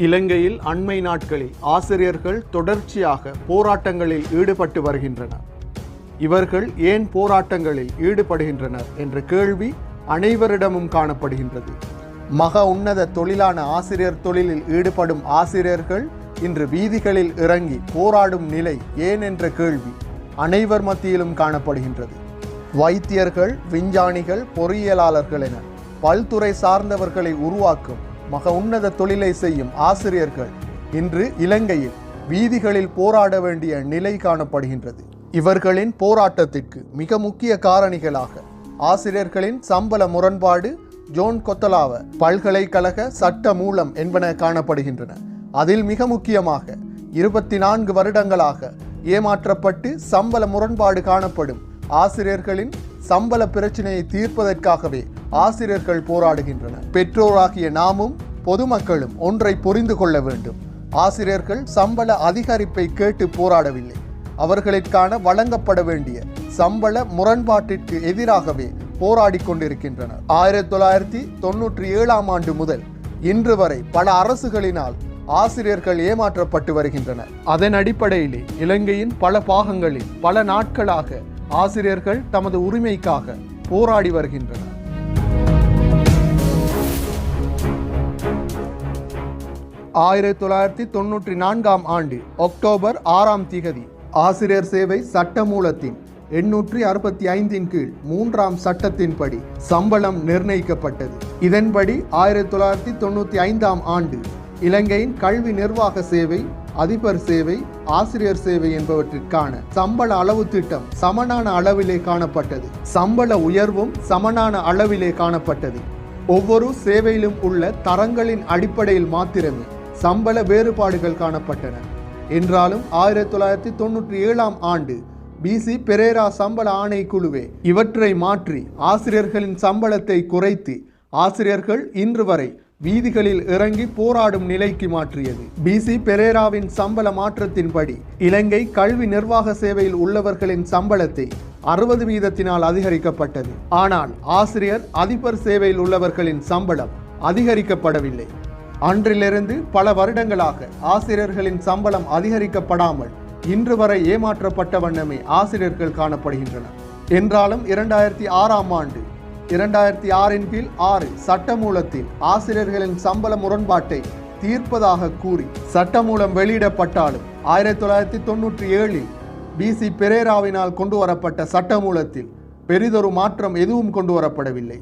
இலங்கையில் அண்மை நாட்களில் ஆசிரியர்கள் தொடர்ச்சியாக போராட்டங்களில் ஈடுபட்டு வருகின்றனர். இவர்கள் ஏன் போராட்டங்களில் ஈடுபடுகின்றனர் என்ற கேள்வி அனைவரிடமும் காணப்படுகின்றது. மக உன்னத தொழிலான ஆசிரியர் தொழிலில் ஈடுபடும் ஆசிரியர்கள் இன்று வீதிகளில் இறங்கி போராடும் நிலை ஏன் என்ற கேள்வி அனைவர் மத்தியிலும் காணப்படுகின்றது. வைத்தியர்கள், விஞ்ஞானிகள், பொறியியலாளர்கள் என பல்துறை சார்ந்தவர்களை உருவாக்கும் மக உன்னத தொழிலை செய்யும் ஆசிரியர்கள் இன்று இலங்கையில் வீதிகளில் போராட வேண்டிய நிலை காணப்படுகின்றது. இவர்களின் போராட்டத்திற்கு மிக முக்கிய காரணிகளாக ஆசிரியர்களின் சம்பள முரண்பாடு, ஜோன் கொத்தலாவ பல்கலைக்கழக சட்ட மூலம் என்பன காணப்படுகின்றன. அதில் மிக முக்கியமாக 24 வருடங்களாக ஏமாற்றப்பட்டு சம்பள முரண்பாடு காணப்படும் ஆசிரியர்களின் சம்பள பிரச்சினையை தீர்ப்பதற்காகவே ஆசிரியர்கள் போராடுகின்றனர். பெற்றோராகிய நாமும் பொதுமக்களும் ஒன்றை புரிந்து கொள்ள வேண்டும். ஆசிரியர்கள் சம்பள அதிகரிப்பை கேட்டு போராடவில்லை. அவர்களுக்கான வழங்கப்பட வேண்டிய சம்பள முரண்பாட்டிற்கு எதிராகவே போராடி கொண்டிருக்கின்றனர். 1997 ஆண்டு முதல் இன்று வரை பல அரசுகளினால் ஆசிரியர்கள் ஏமாற்றப்பட்டு வருகின்றனர். அதன் அடிப்படையிலே இலங்கையின் பல பாகங்களில் பல நாட்களாக ஆசிரியர்கள் தமது உரிமைக்காக போராடி வருகின்றனர். ஆண்டு அக்டோபர் 6 ஆசிரியர் சேவை சட்டமூலத்தின் 865 கீழ் 3ஆம் சட்டத்தின்படி சம்பளம் நிர்ணயிக்கப்பட்டது. இதன்படி 1995 ஆண்டு இலங்கையின் கல்வி நிர்வாக சேவை, அதிபர் சேவை, ஆசிரியர் சேவை என்பவற்றிற்கான சம்பள அளவு திட்டம் சமனான அளவிலே காணப்பட்டது. சம்பள உயர்வும் சமனான அளவிலே காணப்பட்டது. ஒவ்வொரு சேவையிலும் உள்ள தரங்களின் அடிப்படையில் மாத்திரமே சம்பள வேறுபாடுகள் காணப்பட்டன. என்றாலும் 1997 ஆண்டு பிசி பெரேரா சம்பள ஆணைக்குழுவே இவற்றை மாற்றி ஆசிரியர்களின் சம்பளத்தை குறைத்து ஆசிரியர்கள் இன்று வரை வீதிகளில் இறங்கி போராடும் நிலைக்கு மாற்றியது. பிசி பெரேராவின் சம்பள மாற்றத்தின்படி இலங்கை கல்வி நிர்வாக சேவையில் உள்ளவர்களின் சம்பளத்தை 60% அதிகரிக்கப்பட்டது. ஆனால் ஆசிரியர் அதிபர் சேவையில் உள்ளவர்களின் சம்பளம் அதிகரிக்கப்படவில்லை. அன்றிலிருந்து பல வருடங்களாக ஆசிரியர்களின் சம்பளம் அதிகரிக்கப்படாமல் இன்று வரை ஏமாற்றப்பட்ட வண்ணமே ஆசிரியர்கள் காணப்படுகின்றனர். என்றாலும் 2006 ஆண்டு 2006 கீழ் 6 சட்டமூலத்தில் ஆசிரியர்களின் சம்பள முரண்பாட்டை தீர்ப்பதாக கூறி சட்டமூலம் வெளியிடப்பட்டாலும் 1997 பிசி பெரேராவினால் கொண்டு வரப்பட்ட சட்டமூலத்தில் பெரிதொரு மாற்றம் எதுவும் கொண்டு வரப்படவில்லை.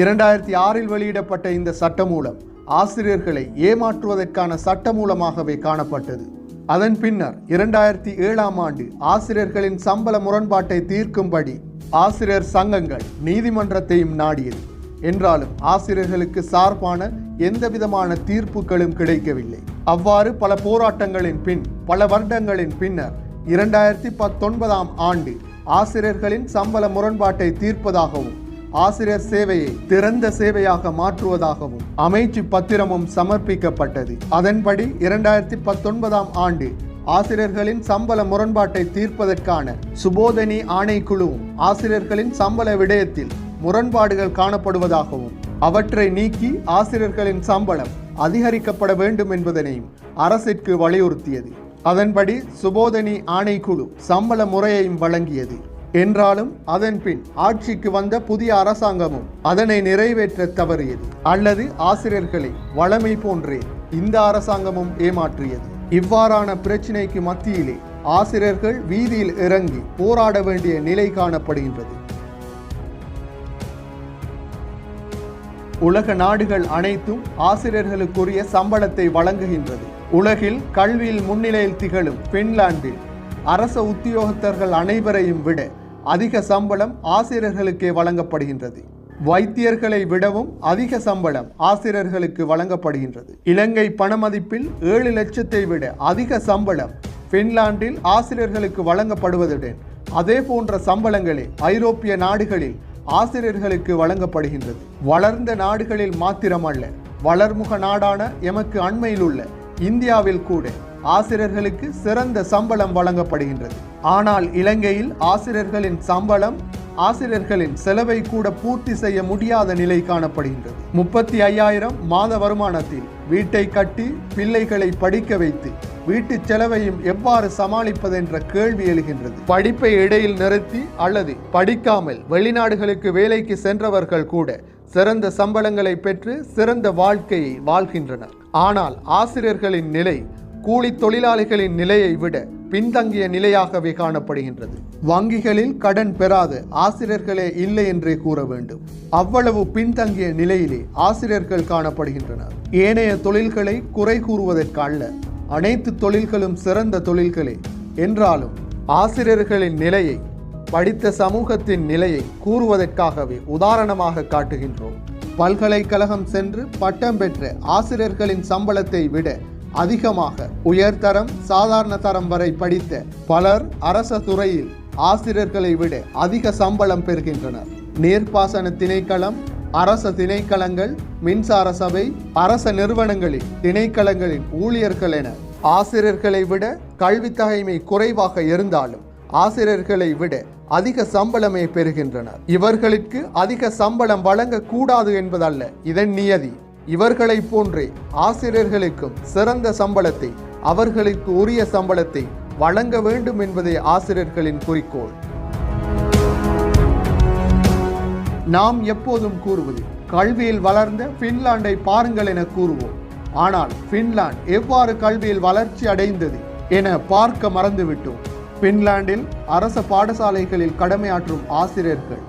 2006 வெளியிடப்பட்ட இந்த சட்டமூலம் ஆசிரியர்களை ஏமாற்றுவதற்கான சட்டமூலமாகவே காணப்பட்டது. அதன் பின்னர் 2007 ஆண்டு ஆசிரியர்களின் சம்பள முரண்பாட்டை தீர்க்கும்படி ஆசிரியர் சங்கங்கள் நீதிமன்றத்தையும் நாடியது. என்றாலும் ஆசிரியர்களுக்கு சார்பான எந்தவிதமான தீர்ப்புகளும் கிடைக்கவில்லை. அவ்வாறு பல போராட்டங்களின் பின் பல வருடங்களின் பின்னர் 2019 ஆண்டு ஆசிரியர்களின் சம்பள முரண்பாட்டை தீர்ப்பதாகவும் ஆசிரியர் சேவையை திறந்த சேவையாக மாற்றுவதாகவும் அமைச்சு பத்திரமும் சமர்ப்பிக்கப்பட்டது. அதன்படி 2019 ஆண்டு ஆசிரியர்களின் சம்பள முரண்பாட்டை தீர்ப்பதற்கான சுபோதனி ஆணைக்குழுவும் ஆசிரியர்களின் சம்பள விடயத்தில் முரண்பாடுகள் காணப்படுவதாகவும் அவற்றை நீக்கி ஆசிரியர்களின் சம்பளம் அதிகரிக்கப்பட வேண்டும் என்பதனையும் அரசிற்கு வலியுறுத்தியது. அதன்படி சுபோதனி ஆணைக்குழு சம்பள முறையையும் வழங்கியது. என்றாலும் அதன் பின் ஆட்சிக்கு வந்த புதிய அரசாங்கமும் அதனை நிறைவேற்ற தவறியது. அல்லது ஆசிரியர்களை வளமை போன்றே இந்த அரசாங்கமும் ஏமாற்றியது. இவ்வாறான பிரச்சினைக்கு மத்தியிலே ஆசிரியர்கள் வீதியில் இறங்கி போராட வேண்டிய நிலை காணப்படுகின்றது. உலக நாடுகள் அனைத்தும் ஆசிரியர்களுக்குரிய சம்பளத்தை வழங்குகின்றது. உலகில் கல்வியில் முன்னிலையில் திகழும் பின்லாந்தில் அரச உத்தியோகத்தர்கள் அனைவரையும் விட அதிக சம்பளம் ஆசிரியர்களுக்கே வழங்கப்படுகின்றது. வைத்தியர்களை விடவும் அதிக சம்பளம் ஆசிரியர்களுக்கு வழங்கப்படுகின்றது. இலங்கை பணமதிப்பில் 7 லட்சத்தை விட அதிக சம்பளம் பின்லாந்தில் ஆசிரியர்களுக்கு வழங்கப்படுவதுடன் அதே போன்ற சம்பளங்களே ஐரோப்பிய நாடுகளில் ஆசிரியர்களுக்கு வழங்கப்படுகின்றது. வளர்ந்த நாடுகளில் மாத்திரமல்ல, வளர்முக நாடான எமக்கு அண்மையில் உள்ள இந்தியாவில் கூட ஆசிரியர்களுக்கு சிறந்த சம்பளம் வழங்கப்படுகின்றது. ஆனால் இலங்கையில் ஆசிரியர்களின் சம்பளம் ஆசிரியர்களின் செலவை கூட பூர்த்தி செய்ய முடியாத நிலை காணப்படுகின்றது. 35,000 மாத வருமானத்தில் வீட்டை கட்டி பிள்ளைகளை படிக்க வைத்து வீட்டு செலவையும் எவ்வாறு சமாளிப்பது என்ற கேள்வி எழுகின்றது. படிப்பை இடையில் நிறுத்தி அல்லது படிக்காமல் வெளிநாடுகளுக்கு வேலைக்கு சென்றவர்கள் கூட சிறந்த சம்பளங்களை பெற்று சிறந்த வாழ்க்கையை வாழ்கின்றனர். ஆனால் ஆசிரியர்களின் நிலை கூலி தொழிலாளிகளின் நிலையை விட பின்தங்கிய நிலையாகவே காணப்படுகின்றது. வங்கிகளில் கடன் பெறாத ஆசிரியர்களே இல்லை என்றே கூற வேண்டும். அவ்வளவு பின்தங்கிய நிலையிலே ஆசிரியர்கள் காணப்படுகின்றனர். ஏனைய தொழில்களை குறை கூறுவதற்கு அல்ல, அனைத்து தொழில்களும் சிறந்த தொழில்களே என்றாலும் ஆசிரியர்களின் நிலையை படித்த சமூகத்தின் நிலையை கூறுவதற்காகவே உதாரணமாக காட்டுகின்றோம். பல்கலைக்கழகம் சென்று பட்டம் பெற்ற ஆசிரியர்களின் சம்பளத்தை விட அதிகமாக உயர்தரம் சாதாரண தரம் வரை படித்த பலர் அரச துறையில் ஆசிரியர்களை விட அதிக சம்பளம் பெறுகின்றனர். நீர்ப்பாசன திணைக்களம், அரச திணைக்களங்கள், மின்சார சபை, அரச நிறுவனங்களில் திணைக்களங்களின் ஊழியர்கள் என ஆசிரியர்களை விட கல்வி தகைமை குறைவாக இருந்தாலும் ஆசிரியர்களை விட அதிக சம்பளமே பெறுகின்றனர். இவர்களுக்கு அதிக சம்பளம் வழங்கக்கூடாது என்பதல்ல இதன் நியதி. இவர்களை போன்றே ஆசிரியர்களுக்கும் சிறந்த சம்பளத்தை, அவர்களுக்கு உரிய சம்பளத்தை வழங்க வேண்டும் என்பதே ஆசிரியர்களின் குறிக்கோள். நாம் எப்போதும் கூறுவது கல்வியில் வளர்ந்த பின்லாந்தை பாருங்கள் என கூறுவோம். ஆனால் பின்லாந்து எவ்வாறு கல்வியில் வளர்ச்சி அடைந்தது என பார்க்க மறந்துவிட்டோம். பின்லாந்தில் அரச பாடசாலைகளில் கடமையாற்றும் ஆசிரியர்கள்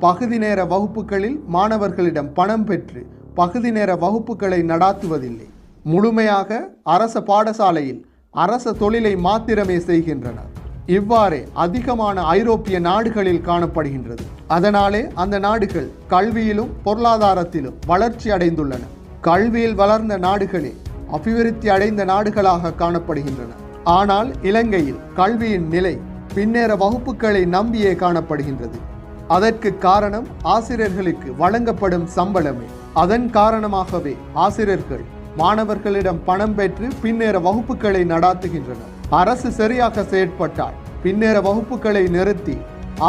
பகுதி நேர வகுப்புகளில் மாணவர்களிடம் பணம் பெற்று பகுதி நேர வகுப்புகளை நடாத்துவதில்லை. முழுமையாக அரச பாடசாலையில் அரச தொழிலை மாத்திரமே செய்கின்றனர். இவ்வாறே அதிகமான ஐரோப்பிய நாடுகளில் காணப்படுகின்றது. அதனாலே அந்த நாடுகள் கல்வியிலும் பொருளாதாரத்திலும் வளர்ச்சி அடைந்துள்ளன. கல்வியில் வளர்ந்த நாடுகளே அபிவிருத்தி அடைந்த நாடுகளாக காணப்படுகின்றன. ஆனால் இலங்கையில் கல்வியின் நிலை பின்னேற வகுப்புகளை நம்பியே காணப்படுகின்றது. அதற்கு காரணம் ஆசிரியர்களுக்கு வழங்கப்படும் சம்பளமே. அதன் காரணமாகவே ஆசிரியர்கள் மாணவர்களிடம் பணம் பெற்று பின்னேற வகுப்புகளை நடாத்துகின்றனர். அரசு சரியாக செயற்பட்டால் பின்னேற வகுப்புகளை நிறுத்தி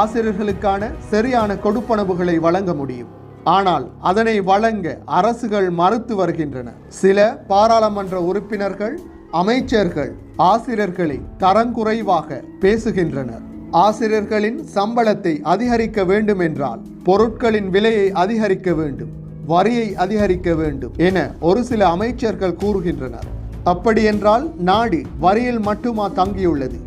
ஆசிரியர்களுக்கான சரியான கொடுப்பனவுகளை வழங்க முடியும். ஆனால் அதனை வழங்க அரசுகள் மறுத்து வருகின்றன. சில பாராளுமன்ற உறுப்பினர்கள், அமைச்சர்கள் ஆசிரியர்களை தரங்குறைவாக பேசுகின்றனர். ஆசிரியர்களின் சம்பளத்தை அதிகரிக்க வேண்டும் என்றால் பொருட்களின் விலையை அதிகரிக்க வேண்டும், வரியை அதிகரிக்க வேண்டும் என ஒரு சில அமைச்சர்கள் கூறுகின்றனர். அப்படி என்றால் நாடு வரியில் மட்டுமா தங்கியுள்ளது?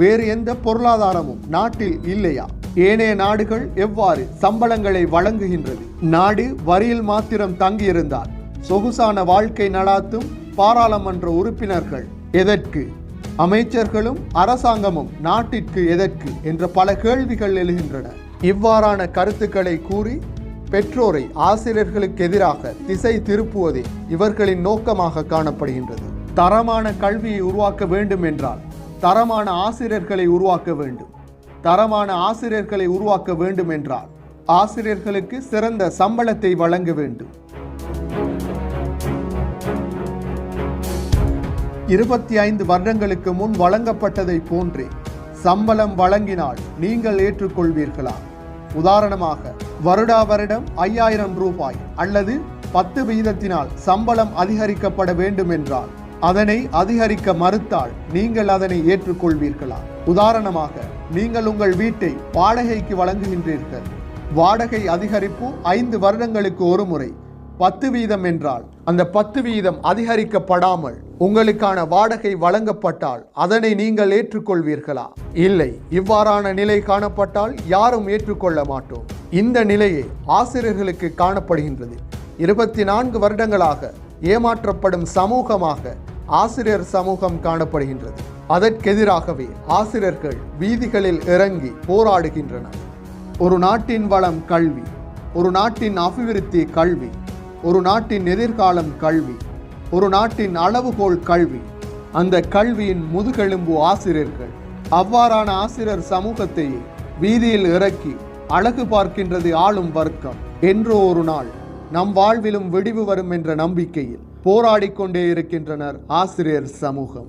வேறு எந்த பொருளாதாரமும் நாட்டில் இல்லையா? ஏனைய நாடுகள் எவ்வாறு சம்பளங்களை வழங்குகின்றது? நாடு வரியில் மாத்திரம் தங்கியிருந்தால் சொகுசான வாழ்க்கை நடாத்தும் பாராளுமன்ற உறுப்பினர்கள் எதற்கு? அமைச்சர்களும் அரசாங்கமும் நாட்டிற்கு எதற்கு என்ற பல கேள்விகள் எழுகின்றன. இவ்வாறான கருத்துக்களை கூறி பெற்றோரை ஆசிரியர்களுக்கு எதிராக திசை திருப்புவதே இவர்களின் நோக்கமாக காணப்படுகின்றது. தரமான கல்வியை உருவாக்க வேண்டும் என்றால் தரமான ஆசிரியர்களை உருவாக்க வேண்டும். தரமான ஆசிரியர்களை உருவாக்க வேண்டும் என்றால் ஆசிரியர்களுக்கு சிறந்த சம்பளத்தை வழங்க வேண்டும். 25 வருடங்களுக்கு முன் வழங்கப்பட்டதை போன்றே சம்பளம் வழங்கினால் நீங்கள் ஏற்றுக்கொள்வீர்களா? உதாரணமாக வருடா வருடம் 5000 ரூபாய் அல்லது 10 வீதத்தினால் சம்பளம் அதிகரிக்கப்பட வேண்டும் என்றால் அதனை அதிகரிக்க மறுத்தால் நீங்கள் அதனை ஏற்றுக்கொள்வீர்களா? உதாரணமாக நீங்கள் உங்கள் வீட்டை வாடகைக்கு வழங்குகின்றீர்கள். வாடகை அதிகரிப்பு 5 வருடங்களுக்கு ஒரு முறை 10 வீதம் என்றால் அந்த 10 வீதம் அதிகரிக்கப்படாமல் உங்களுக்கான வாடகை வழங்கப்பட்டால் அதனை நீங்கள் ஏற்றுக்கொள்வீர்களா? இல்லை. இவ்வாறான நிலை காணப்பட்டால் யாரும் ஏற்றுக்கொள்ள மாட்டோம். இந்த நிலையே ஆசிரியர்களுக்கு காணப்படுகின்றது. 24 வருடங்களாக ஏமாற்றப்படும் சமூகமாக ஆசிரியர் சமூகம் காணப்படுகின்றது. அதற்கெதிராகவே ஆசிரியர்கள் வீதிகளில் இறங்கி போராடுகின்றனர். ஒரு நாட்டின் வளம் கல்வி, ஒரு நாட்டின் அபிவிருத்தி கல்வி, ஒரு நாட்டின் எதிர்காலம் கல்வி, ஒரு நாட்டின் அளவுகோல் கல்வி. அந்த கல்வியின் முதுகெலும்பு ஆசிரியர்கள். அவ்வாறான ஆசிரியர் சமூகத்தை வீதியில் இறக்கி அழகு பார்க்கின்றது ஆளும் வர்க்கம். என்றோ ஒரு நாள் நம் வாழ்விலும் விடிவு வரும் என்ற நம்பிக்கையில் போராடிக்கொண்டே இருக்கின்றனர் ஆசிரியர் சமூகம்.